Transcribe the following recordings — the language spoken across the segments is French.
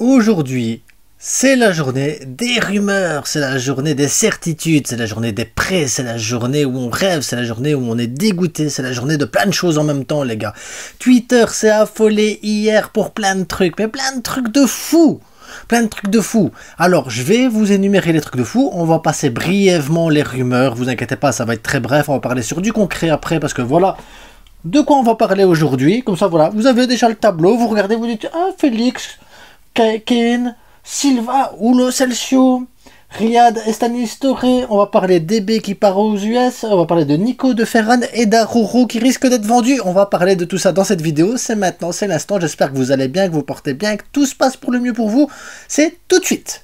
Aujourd'hui, c'est la journée des rumeurs, c'est la journée des certitudes, c'est la journée des prêts, c'est la journée où on rêve, c'est la journée où on est dégoûté, c'est la journée de plein de choses en même temps, les gars. Twitter s'est affolé hier pour plein de trucs, mais plein de trucs de fou. Plein de trucs de fou. Alors, je vais vous énumérer les trucs de fou. On va passer brièvement les rumeurs. Vous inquiétez pas, ça va être très bref. On va parler sur du concret après parce que voilà de quoi on va parler aujourd'hui. Comme ça, voilà, vous avez déjà le tableau. Vous regardez, vous dites, ah, Félix, Kane, Silva, Ulo Celcio, Riyad Estanis Torre. On va parler d'Ebe qui part aux US. On va parler de Nico de Ferran et d'Aruro qui risque d'être vendu. On va parler de tout ça dans cette vidéo. C'est maintenant, c'est l'instant. J'espère que vous allez bien, que vous portez bien, que tout se passe pour le mieux pour vous. C'est tout de suite.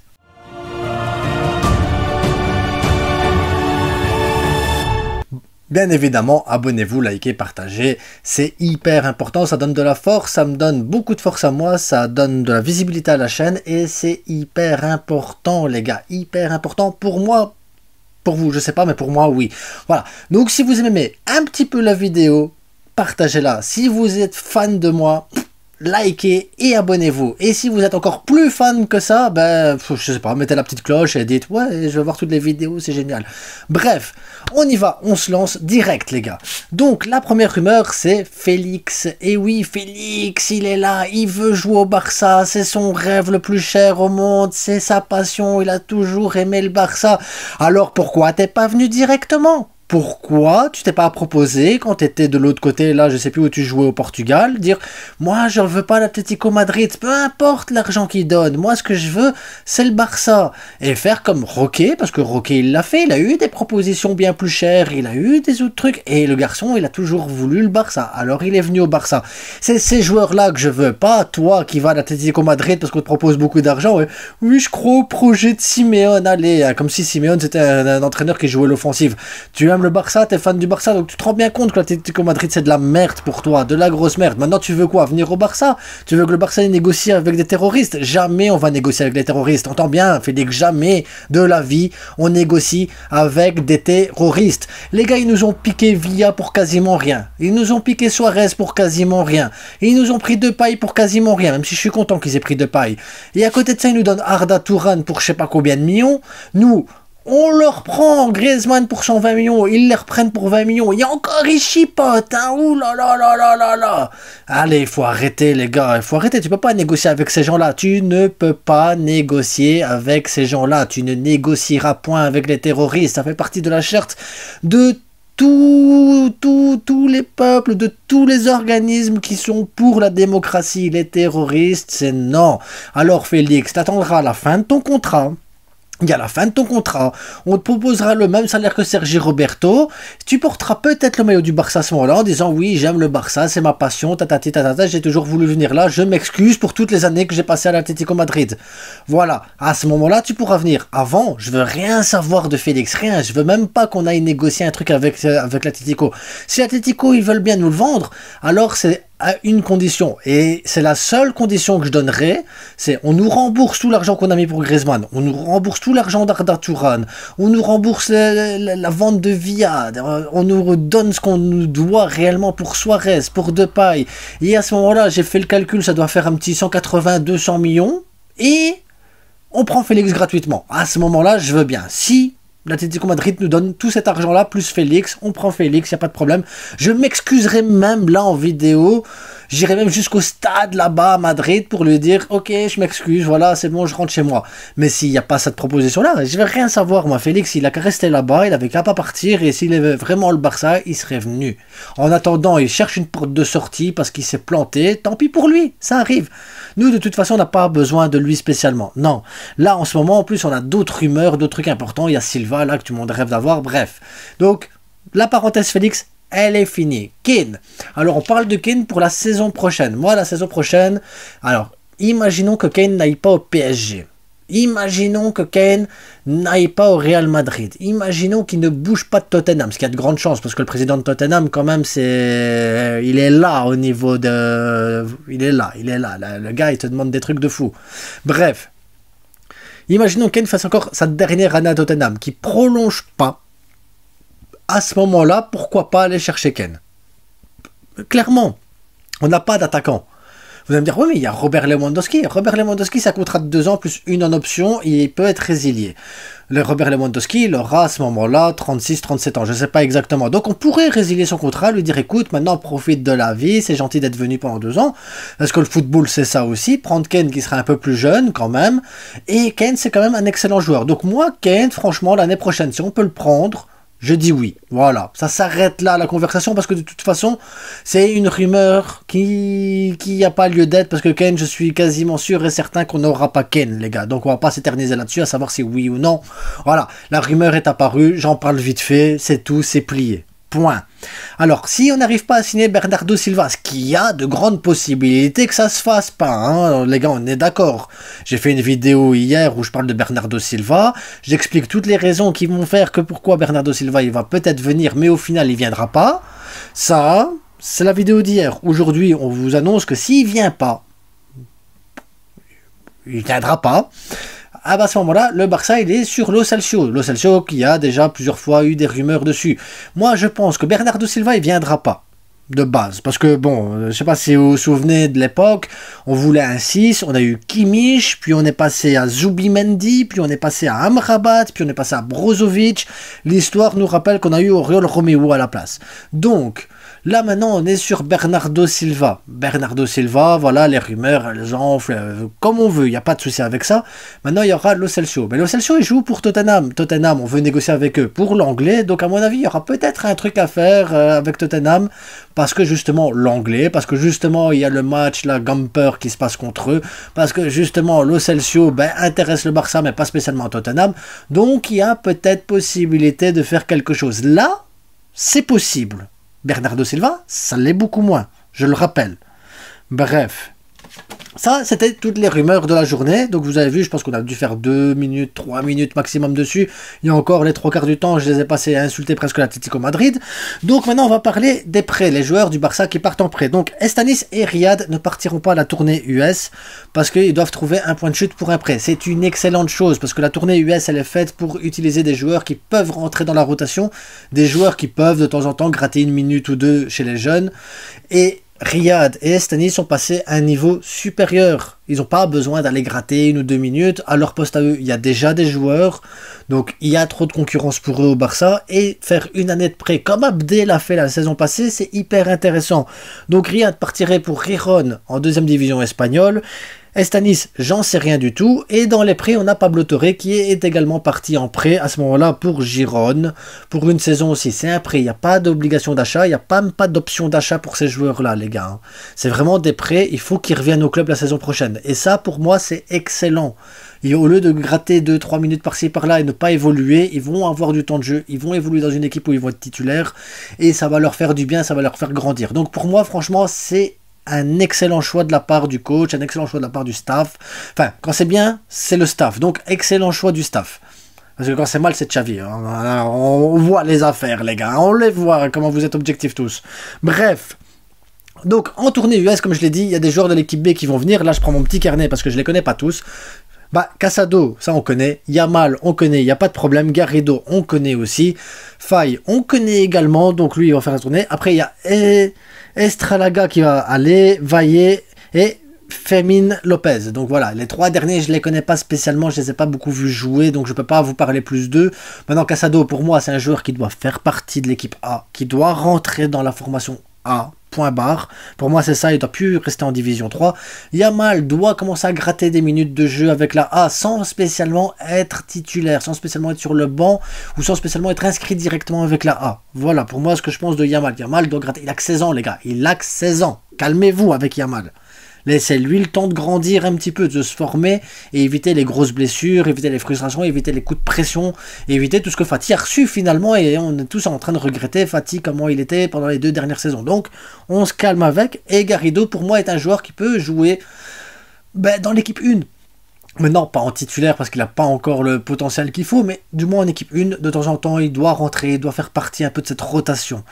Bien évidemment, abonnez-vous, likez, partagez, c'est hyper important, ça donne de la force, ça me donne beaucoup de force à moi, ça donne de la visibilité à la chaîne et c'est hyper important les gars, hyper important pour moi, pour vous je sais pas mais pour moi oui. Voilà, donc si vous aimez un petit peu la vidéo, partagez-la, si vous êtes fan de moi, likez et abonnez-vous. Et si vous êtes encore plus fan que ça, ben, je sais pas, mettez la petite cloche et dites, ouais, je vais voir toutes les vidéos, c'est génial. Bref, on y va, on se lance direct, les gars. Donc, la première rumeur, c'est Félix. Et oui, Félix, il est là, il veut jouer au Barça, c'est son rêve le plus cher au monde, c'est sa passion, il a toujours aimé le Barça. Alors, pourquoi t'es pas venu directement ? Pourquoi tu t'es pas proposé quand tu étais de l'autre côté, là, je sais plus où tu jouais au Portugal, dire moi je veux pas l'Atlético Madrid, peu importe l'argent qu'il donne, moi ce que je veux c'est le Barça, et faire comme Roque, parce que Roque il l'a fait, il a eu des propositions bien plus chères, il a eu des autres trucs, et le garçon il a toujours voulu le Barça, alors il est venu au Barça. C'est ces joueurs là que je veux, pas toi qui vas à l'Atlético Madrid parce qu'on te propose beaucoup d'argent, ouais. Oui je crois au projet de Simeone, allez, comme si Simeone c'était un entraîneur qui jouait l'offensive. Tu aimes le Barça, t'es fan du Barça, donc tu te rends bien compte que l'Atlético Madrid c'est de la merde pour toi, de la grosse merde. Maintenant tu veux quoi? Venir au Barça? Tu veux que le Barça négocie avec des terroristes? Jamais on va négocier avec les terroristes. Entends bien, Félix, jamais de la vie on négocie avec des terroristes. Les gars ils nous ont piqué Villa pour quasiment rien. Ils nous ont piqué Suarez pour quasiment rien. Ils nous ont pris Depay pour quasiment rien, même si je suis content qu'ils aient pris Depay. Et à côté de ça ils nous donnent Arda Turan pour je sais pas combien de millions. Nous on leur prend Griezmann pour 120 millions, ils les reprennent pour 20 millions, il y a encore ils chipotent, hein, ouh là là là là là là. Allez, il faut arrêter les gars, il faut arrêter, tu peux pas négocier avec ces gens-là, tu ne peux pas négocier avec ces gens-là, tu ne négocieras point avec les terroristes, ça fait partie de la charte de tous les peuples, de tous les organismes qui sont pour la démocratie, les terroristes, c'est non. Alors Félix, t'attendras la fin de ton contrat. Il y a la fin de ton contrat, on te proposera le même salaire que Sergi Roberto, tu porteras peut-être le maillot du Barça à ce moment-là en disant oui j'aime le Barça, c'est ma passion, j'ai toujours voulu venir là, je m'excuse pour toutes les années que j'ai passées à l'Atlético Madrid. Voilà, à ce moment-là tu pourras venir. Avant, je veux rien savoir de Félix, rien, je veux même pas qu'on aille négocier un truc avec l'Atlético. Si l'Atlético ils veulent bien nous le vendre, alors c'est à une condition, et c'est la seule condition que je donnerai, c'est on nous rembourse tout l'argent qu'on a mis pour Griezmann, on nous rembourse tout l'argent d'Arda Turan, on nous rembourse la vente de Villa, on nous donne ce qu'on nous doit réellement pour Suarez, pour Depay, et à ce moment-là, j'ai fait le calcul, ça doit faire un petit 180-200 millions, et on prend Félix gratuitement. À ce moment-là, je veux bien. Si l'Atlético Madrid nous donne tout cet argent-là, plus Félix, on prend Félix, il n'y a pas de problème. Je m'excuserai même là en vidéo, j'irai même jusqu'au stade là-bas à Madrid pour lui dire « Ok, je m'excuse, voilà, c'est bon, je rentre chez moi. » Mais s'il n'y a pas cette proposition-là, je vais rien savoir. Moi, Félix, il a qu'à rester là-bas, il avait qu'à pas partir, et s'il avait vraiment le Barça, il serait venu. En attendant, il cherche une porte de sortie parce qu'il s'est planté, tant pis pour lui, ça arrive. Nous, de toute façon, on n'a pas besoin de lui spécialement. Non. Là, en ce moment, en plus, on a d'autres rumeurs, d'autres trucs importants. Il y a Silva, là, que tout le monde rêve d'avoir. Bref. Donc, la parenthèse Félix, elle est finie. Kane. Alors, on parle de Kane pour la saison prochaine. Moi, la saison prochaine, alors, imaginons que Kane n'aille pas au PSG. Imaginons que Kane n'aille pas au Real Madrid. Imaginons qu'il ne bouge pas de Tottenham, ce qui a de grandes chances, parce que le président de Tottenham, quand même, c'est... il est là au niveau de... Il est là. Le gars, il te demande des trucs de fou. Bref. Imaginons que Kane fasse encore sa dernière année à Tottenham, qui prolonge pas. À ce moment-là, pourquoi pas aller chercher Kane? Clairement, on n'a pas d'attaquant. Vous allez me dire, oui, mais il y a Robert Lewandowski. Robert Lewandowski, c'est un contrat de 2 ans plus une en option, et il peut être résilié. Le Robert Lewandowski, il aura à ce moment-là 36, 37 ans, je ne sais pas exactement. Donc on pourrait résilier son contrat, lui dire, écoute, maintenant profite de la vie, c'est gentil d'être venu pendant 2 ans. Parce que le football, c'est ça aussi. Prendre Kane qui sera un peu plus jeune quand même. Et Kane, c'est quand même un excellent joueur. Donc moi, Kane, franchement, l'année prochaine, si on peut le prendre, je dis oui. Voilà, ça s'arrête là la conversation parce que de toute façon, c'est une rumeur qui n'a pas lieu d'être parce que Kane, je suis quasiment sûr et certain qu'on n'aura pas Kane, les gars. Donc on va pas s'éterniser là-dessus à savoir si oui ou non. Voilà, la rumeur est apparue, j'en parle vite fait, c'est tout, c'est plié. Point. Alors, si on n'arrive pas à signer Bernardo Silva, ce qu'il y a de grandes possibilités que ça se fasse pas, hein, alors, les gars, on est d'accord. J'ai fait une vidéo hier où je parle de Bernardo Silva, j'explique toutes les raisons qui vont faire que pourquoi Bernardo Silva, il va peut-être venir, mais au final, il viendra pas. Ça, c'est la vidéo d'hier. Aujourd'hui, on vous annonce que s'il vient pas, il viendra pas. À ce moment-là, le Barça, il est sur Lo Celso. Lo Celso qui a déjà plusieurs fois eu des rumeurs dessus. Moi, je pense que Bernardo Silva, il viendra pas. De base. Parce que, bon, je sais pas si vous vous souvenez de l'époque, on voulait un 6, on a eu Kimmich, puis on est passé à Zubimendi, puis on est passé à Amrabat, puis on est passé à Brozovic. L'histoire nous rappelle qu'on a eu Oriol Romeu à la place. Donc, là maintenant on est sur Bernardo Silva. Bernardo Silva, voilà, les rumeurs, elles enflent comme on veut, il n'y a pas de souci avec ça. Maintenant il y aura Lo Celso. Mais Lo Celso il joue pour Tottenham. Tottenham, on veut négocier avec eux pour l'anglais, donc à mon avis il y aura peut-être un truc à faire avec Tottenham, parce que justement l'anglais, parce que justement il y a le match, la Gamper qui se passe contre eux, parce que justement Lo Celso intéresse le Barça mais pas spécialement Tottenham, donc il y a peut-être possibilité de faire quelque chose. Là, c'est possible. Bernardo Silva, ça l'est beaucoup moins, je le rappelle. Bref, ça c'était toutes les rumeurs de la journée, donc vous avez vu, je pense qu'on a dû faire 2 minutes, 3 minutes maximum dessus, il y a encore les 3 quarts du temps, je les ai passés à insulter presque l'Atlético Madrid. Donc maintenant on va parler des prêts, les joueurs du Barça qui partent en prêt. Donc Estanis et Riyad ne partiront pas à la tournée US, parce qu'ils doivent trouver un point de chute pour un prêt. C'est une excellente chose, parce que la tournée US elle est faite pour utiliser des joueurs qui peuvent rentrer dans la rotation, des joueurs qui peuvent de temps en temps gratter 1 minute ou 2 chez les jeunes, et Riyad et Estanis sont passés à un niveau supérieur. Ils n'ont pas besoin d'aller gratter 1 ou 2 minutes. À leur poste à eux, il y a déjà des joueurs. Donc, il y a trop de concurrence pour eux au Barça. Et faire une année de prêt, comme Abdel l'a fait la saison passée, c'est hyper intéressant. Donc, Riyad partirait pour Gijón en 2e division espagnole. Estanis, j'en sais rien du tout. Et dans les prêts, on a Pablo Torre qui est également parti en prêt à ce moment-là pour Gijón, pour une saison aussi. C'est un prêt, il n'y a pas d'obligation d'achat, il n'y a même pas d'option d'achat pour ces joueurs-là, les gars. C'est vraiment des prêts, il faut qu'ils reviennent au club la saison prochaine. Et ça, pour moi, c'est excellent. Et au lieu de gratter 2-3 minutes par-ci par-là et ne pas évoluer, ils vont avoir du temps de jeu, ils vont évoluer dans une équipe où ils vont être titulaires, et ça va leur faire du bien, ça va leur faire grandir. Donc pour moi, franchement, c'est un excellent choix de la part du coach, un excellent choix de la part du staff. Enfin, quand c'est bien, c'est le staff. Donc, excellent choix du staff. Parce que quand c'est mal, c'est Xavi. On voit les affaires, les gars. On les voit, comment vous êtes objectifs tous. Bref. Donc, en tournée US, comme je l'ai dit, il y a des joueurs de l'équipe B qui vont venir. Là, je prends mon petit carnet parce que je les connais pas tous. Casado, ça on connaît. Yamal, on connaît, il n'y a pas de problème. Garrido, on connaît aussi. Faye, on connaît également. Donc, lui, il va faire la tournée. Après, il y a Estralaga qui va aller, Valle et Fermin Lopez. Donc voilà, les 3 derniers, je les connais pas spécialement, je les ai pas beaucoup vus jouer, donc je peux pas vous parler plus d'eux. Maintenant, Casado, pour moi, c'est un joueur qui doit faire partie de l'équipe A, qui doit rentrer dans la formation A. Point barre. Pour moi, c'est ça, il doit plus rester en division 3. Yamal doit commencer à gratter des minutes de jeu avec la A sans spécialement être titulaire, sans spécialement être sur le banc ou sans spécialement être inscrit directement avec la A. Voilà, pour moi, ce que je pense de Yamal. Yamal doit gratter. Il a que 16 ans, les gars. Il a que 16 ans. Calmez-vous avec Yamal. Laissez-lui le temps de grandir un petit peu, de se former et éviter les grosses blessures, éviter les frustrations, éviter les coups de pression, éviter tout ce que Fati a reçu finalement, et on est tous en train de regretter Fati comment il était pendant les 2 dernières saisons. Donc on se calme avec, et Garrido pour moi est un joueur qui peut jouer dans l'équipe 1. Maintenant, pas en titulaire parce qu'il n'a pas encore le potentiel qu'il faut, mais du moins en équipe 1, de temps en temps, il doit rentrer, il doit faire partie un peu de cette rotation.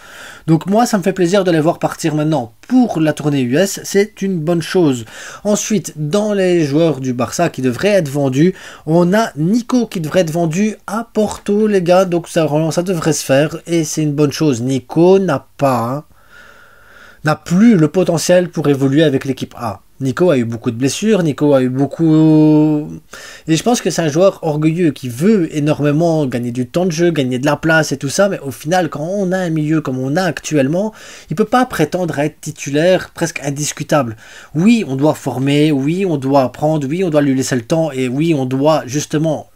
Donc moi, ça me fait plaisir de les voir partir maintenant pour la tournée US, c'est une bonne chose. Ensuite, dans les joueurs du Barça qui devraient être vendus, on a Nico qui devrait être vendu à Porto, les gars, donc ça devrait se faire, et c'est une bonne chose. Nico n'a plus le potentiel pour évoluer avec l'équipe A. Nico a eu beaucoup de blessures, Nico a eu beaucoup... Et je pense que c'est un joueur orgueilleux qui veut énormément gagner du temps de jeu, gagner de la place et tout ça, mais au final, quand on a un milieu comme on a actuellement, il peut pas prétendre à être titulaire presque indiscutable. Oui, on doit former, oui, on doit apprendre, oui, on doit lui laisser le temps, et oui, on doit justement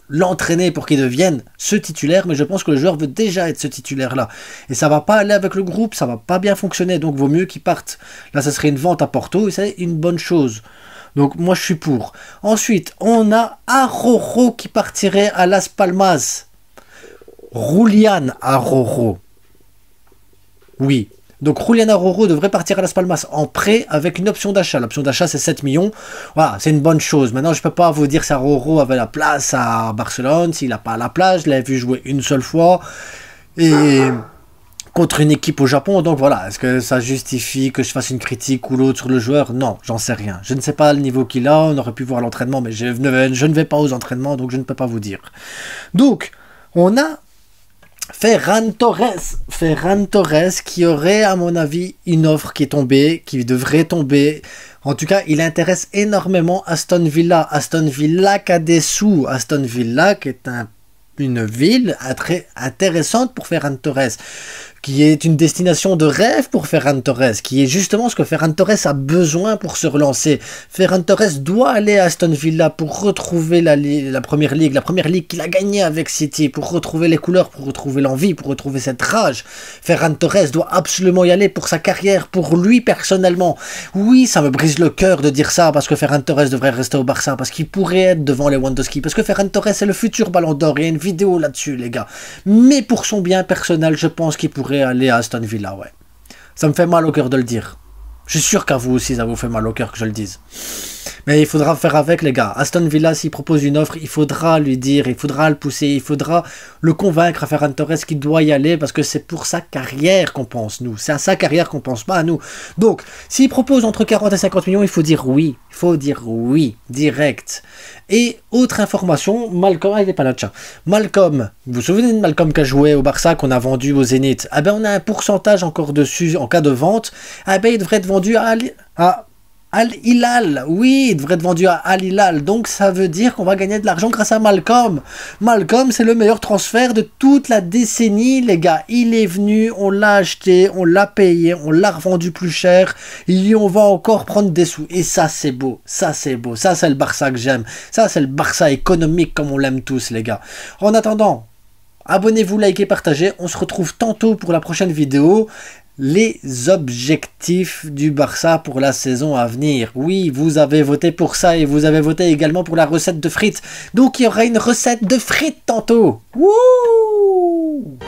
l'entraîner pour qu'il devienne ce titulaire, mais je pense que le joueur veut déjà être ce titulaire-là. Et ça va pas aller avec le groupe, ça va pas bien fonctionner, donc vaut mieux qu'il parte. Là, ça serait une vente à Porto, et c'est une bonne chose. Donc moi, je suis pour. Ensuite, on a Araujo qui partirait à Las Palmas. Julián Araujo. Oui. Donc Julián Araujo devrait partir à Las Palmas en prêt avec une option d'achat. L'option d'achat c'est 7 millions. Voilà, c'est une bonne chose. Maintenant je ne peux pas vous dire si Araujo avait la place à Barcelone, s'il n'a pas la place. Je l'ai vu jouer une seule fois. Et contre une équipe au Japon. Donc voilà, est-ce que ça justifie que je fasse une critique ou l'autre sur le joueur? Non, j'en sais rien. Je ne sais pas le niveau qu'il a. On aurait pu voir l'entraînement, mais je ne vais pas aux entraînements, donc je ne peux pas vous dire. Donc, on a Ferran Torres qui aurait à mon avis une offre qui est tombée, qui devrait tomber. En tout cas, il intéresse énormément Aston Villa. Aston Villa qui a des sous. Aston Villa qui est une ville très intéressante pour Ferran Torres, qui est une destination de rêve pour Ferran Torres, qui est justement ce que Ferran Torres a besoin pour se relancer. Ferran Torres doit aller à Aston Villa pour retrouver la première ligue qu'il a gagnée avec City, pour retrouver les couleurs, pour retrouver l'envie, pour retrouver cette rage. Ferran Torres doit absolument y aller pour sa carrière, pour lui personnellement. Oui, ça me brise le cœur de dire ça, parce que Ferran Torres devrait rester au Barça, parce qu'il pourrait être devant Lewandowski, parce que Ferran Torres est le futur Ballon d'Or, il y a une vidéo là-dessus les gars. Mais pour son bien personnel, je pense qu'il pourrait aller à Aston Villa, ouais. Ça me fait mal au cœur de le dire. Je suis sûr qu'à vous aussi, ça vous fait mal au cœur que je le dise. Mais il faudra faire avec, les gars. Aston Villa, s'il propose une offre, il faudra lui dire, il faudra le pousser, il faudra le convaincre à Ferran Torres qu'il doit y aller, parce que c'est pour sa carrière qu'on pense, nous. C'est à sa carrière qu'on pense, pas à nous. Donc, s'il propose entre 40 et 50 millions, il faut dire oui. Il faut dire oui, direct. Et autre information, Malcolm, il n'est pas là, tiens. Malcolm, vous vous souvenez de Malcolm qui a joué au Barça, qu'on a vendu au Zénith? Ah ben, on a un pourcentage encore dessus en cas de vente. Ah ben, il devrait être vendu à Al-Hilal, oui, il devrait être vendu à Al-Hilal, donc ça veut dire qu'on va gagner de l'argent grâce à Malcolm. Malcolm, c'est le meilleur transfert de toute la décennie, les gars. Il est venu, on l'a acheté, on l'a payé, on l'a revendu plus cher, et on va encore prendre des sous. Et ça, c'est beau, ça, c'est beau, ça, c'est le Barça que j'aime. Ça, c'est le Barça économique comme on l'aime tous, les gars. En attendant, abonnez-vous, likez, partagez. On se retrouve tantôt pour la prochaine vidéo. Les objectifs du Barça pour la saison à venir. Oui, vous avez voté pour ça et vous avez voté également pour la recette de frites. Donc il y aura une recette de frites tantôt. Wouh!